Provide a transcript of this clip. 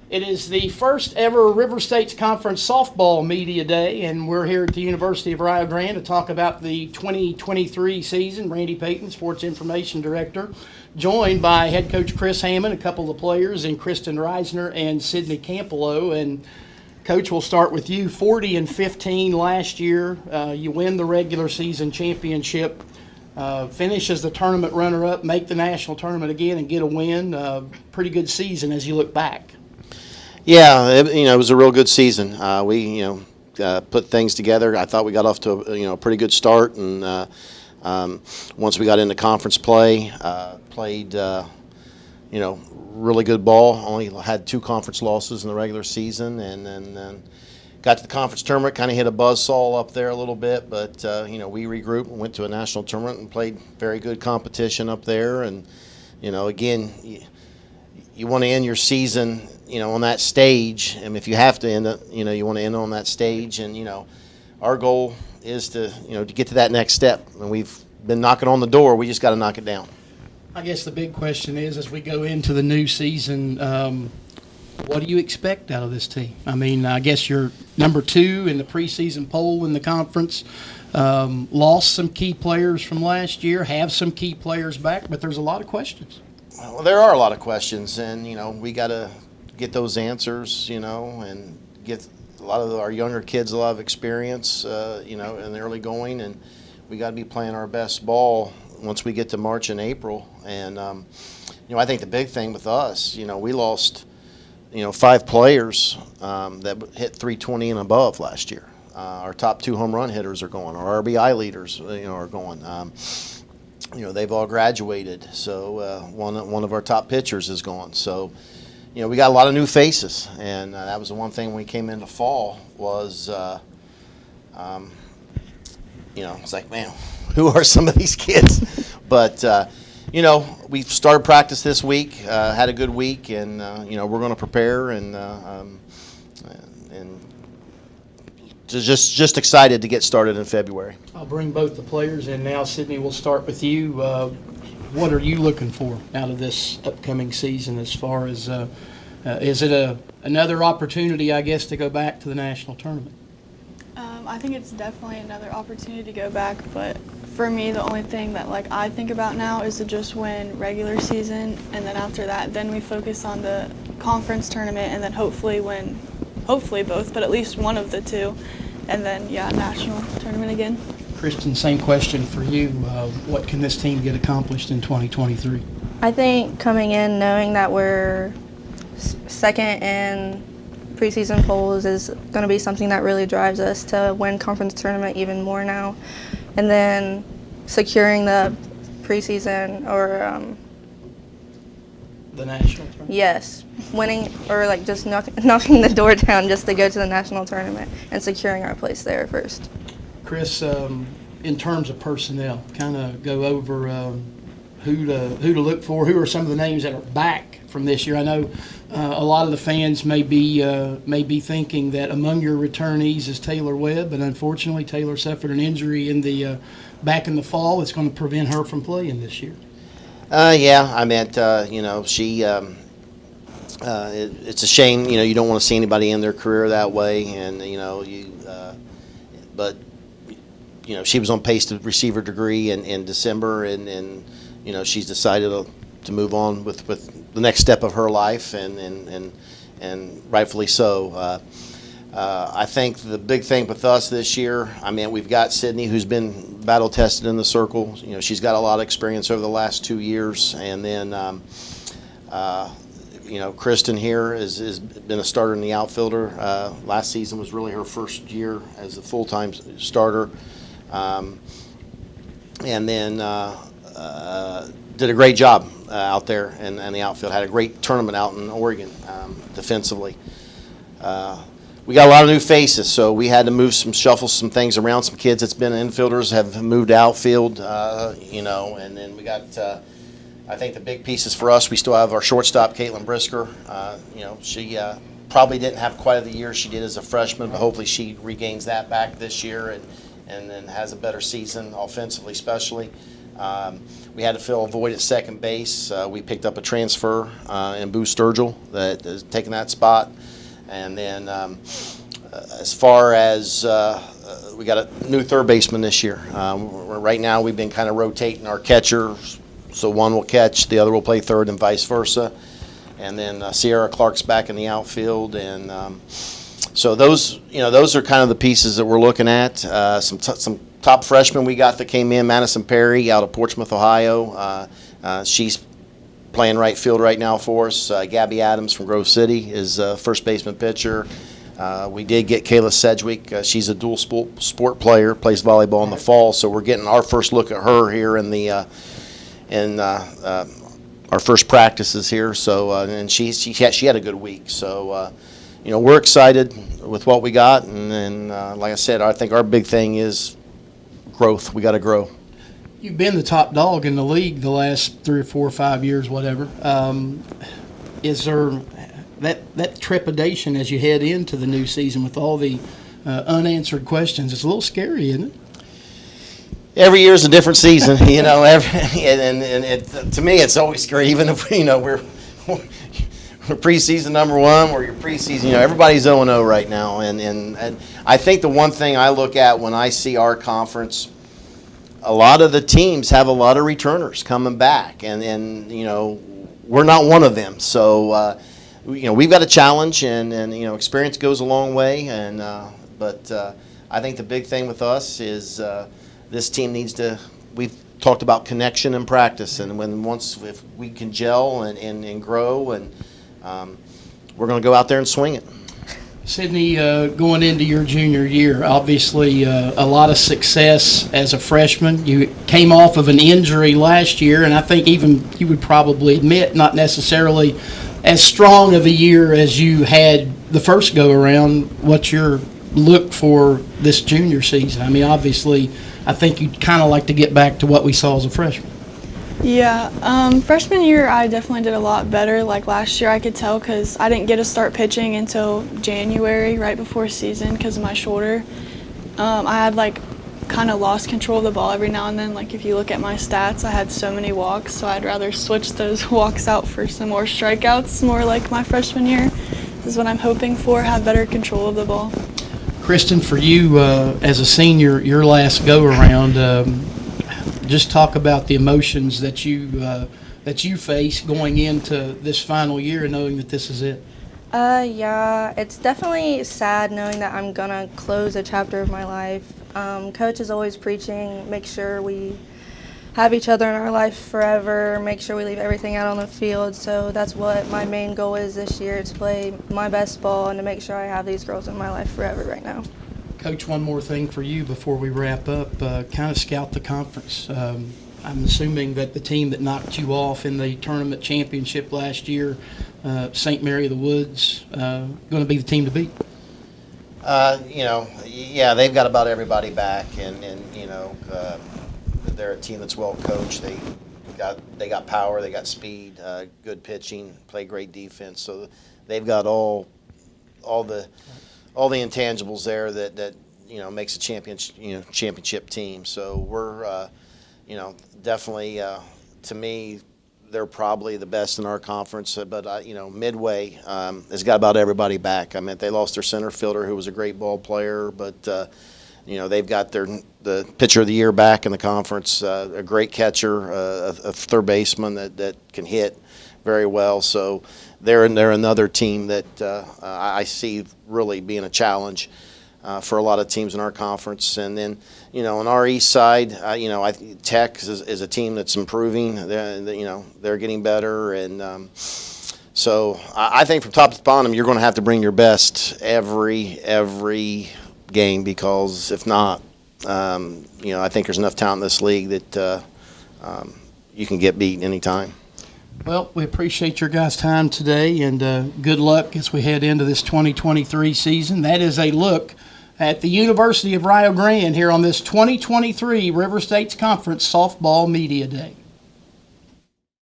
It is the first ever River States Conference Softball Media Day, and we're here at the University of Rio Grande to talk about the 2023 season. Randy Payton, Sports Information Director, joined by head coach Chris Hammond, a couple of players, and Kristen Reisner and Sydney Campolo. And Coach, we'll start with you. 40-15 last year. You win the regular season championship, finish as the tournament runner-up, make the national tournament again, and get a win. Pretty good season as you look back. Yeah, it was a real good season. We put things together. I thought we got off to a pretty good start, and once we got into conference play, played really good ball. Only had 2 conference losses in the regular season, and then got to the conference tournament. Kind of hit a buzzsaw up there a little bit, but we regrouped and went to a national tournament and played very good competition up there. And again, you want to end your season on that stage, and if you have to end it, you want to end on that stage. And our goal is to get to that next step, and we've been knocking on the door. We just got to knock it down. I guess the big question is, as we go into the new season, what do you expect out of this team? I mean, I guess you're number 2 in the preseason poll in the conference. Lost some key players from last year, have some key players back, but there's a lot of questions. Well, there are a lot of questions, and we got to get those answers, and get a lot of our younger kids a lot of experience, in the early going, and we got to be playing our best ball once we get to March and April. And I think the big thing with us, we lost 5 players that hit 320 and above last year. Our top 2 home run hitters are going. Our RBI leaders, are going. They've all graduated. So one of our top pitchers is gone. So we got a lot of new faces, and that was the one thing when we came into fall was, it's like, man, who are some of these kids? But we started practice this week, had a good week, and we're going to prepare and just excited to get started in February. I'll bring both the players in now. Sydney, we'll start with you. What are you looking for out of this upcoming season as far as is it another opportunity, I guess, to go back to the national tournament? I think it's definitely another opportunity to go back, but for me, the only thing that I think about now is to just win regular season, and then after that, then we focus on the conference tournament, and then hopefully both, but at least one of the 2, and then national tournament again. Kristen, same question for you. What can this team get accomplished in 2023? I think coming in knowing that we're second in preseason polls is going to be something that really drives us to win conference tournament even more now. And then securing the preseason or the national tournament? Yes, winning or just knocking the door down just to go to the national tournament and securing our place there first. Chris, in terms of personnel, kind of go over who to look for. Who are some of the names that are back from this year? I know a lot of the fans may be thinking that among your returnees is Taylor Webb, but unfortunately Taylor suffered an injury back in the fall. It's going to prevent her from playing this year. I meant she. It's a shame, you don't want to see anybody in their career that way, and but she was on pace to receive her degree in December, and she's decided to move on with the next step of her life, and rightfully so. I think the big thing with us this year, we've got Sydney, who's been battle tested in the circle. She's got a lot of experience over the last 2 years, and then Kristen here has been a starter in the outfielder. Last season was really her first year as a full-time starter, and then did a great job out there in the outfield. Had a great tournament out in Oregon defensively. We got a lot of new faces, so we had to shuffle some things around. Some kids that's been infielders have moved outfield, and then we got, I think the big pieces for us, we still have our shortstop, Caitlin Brisker. She probably didn't have quite the year she did as a freshman, but hopefully she regains that back this year and then has a better season offensively especially. We had to fill a void at second base. We picked up a transfer in Boo Sturgill that is taking that spot. And then as far as we got a new third baseman this year. Right now we've been kind of rotating our catchers. So one will catch, the other will play third, and vice versa. And then Sierra Clark's back in the outfield, and so those are kind of the pieces that we're looking at. Some top freshmen we got that came in. Madison Perry out of Portsmouth, Ohio. She's playing right field right now for us. Gabby Adams from Grove City is first baseman pitcher. We did get Kayla Sedgwick. She's a dual sport player, plays volleyball in the fall. So we're getting our first look at her here in our first practices here. So and she had a good week. So we're excited with what we got, and like I said, I think our big thing is growth. We got to grow. You've been the top dog in the league the last 3 or 4 or 5 years, whatever. Is there that trepidation as you head into the new season with all the unanswered questions? It's a little scary, isn't it? Every year is a different season, and to me it's always scary. Even if we're preseason number one, or your preseason, everybody's 0-0 right now, and I think the one thing I look at when I see our conference, a lot of the teams have a lot of returners coming back, and we're not one of them. So we've got a challenge, and experience goes a long way, but I think the big thing with us is this team needs to. We've talked about connection and practice, and if we can gel and grow, and we're going to go out there and swing it. Sydney, going into your junior year, obviously a lot of success as a freshman. You came off of an injury last year, and I think even you would probably admit not necessarily as strong of a year as you had the first go-around. What's your look for this junior season? I mean, obviously, I think you'd kind of like to get back to what we saw as a freshman. Yeah, freshman year I definitely did a lot better. Like last year I could tell because I didn't get to start pitching until January, right before season, because of my shoulder. I had kind of lost control of the ball every now and then. Like if you look at my stats, I had so many walks, so I'd rather switch those walks out for some more strikeouts, more like my freshman year. This is what I'm hoping for, have better control of the ball. Kristen, for you as a senior, your last go-around, just talk about the emotions that you face going into this final year and knowing that this is it. Yeah, it's definitely sad knowing that I'm going to close a chapter of my life. Coach is always preaching, make sure we have each other in our life forever, make sure we leave everything out on the field. So that's what my main goal is this year, to play my best ball and to make sure I have these girls in my life forever right now. Coach, one more thing for you before we wrap up. Kind of scout the conference. I'm assuming that the team that knocked you off in the tournament championship last year, St. Mary of the Woods, going to be the team to beat. Yeah, they've got about everybody back, and they're a team that's well coached. They got power, they got speed, good pitching, play great defense. So they've got all the intangibles there that makes a championship team. So we're definitely to me they're probably the best in our conference. But Midway has got about everybody back. I mean, they lost their center fielder who was a great ball player, but they've got the pitcher of the year back in the conference, a great catcher, a third baseman that can hit very well. So they're another team that I see really being a challenge for a lot of teams in our conference. And then on our east side, Tech is a team that's improving. They're getting better, and so I think from top to bottom, you're going to have to bring your best every game, because if not, I think there's enough talent in this league that you can get beat anytime. Well, we appreciate your guys' time today, and good luck as we head into this 2023 season. That is a look at the University of Rio Grande here on this 2023 River States Conference Softball Media Day.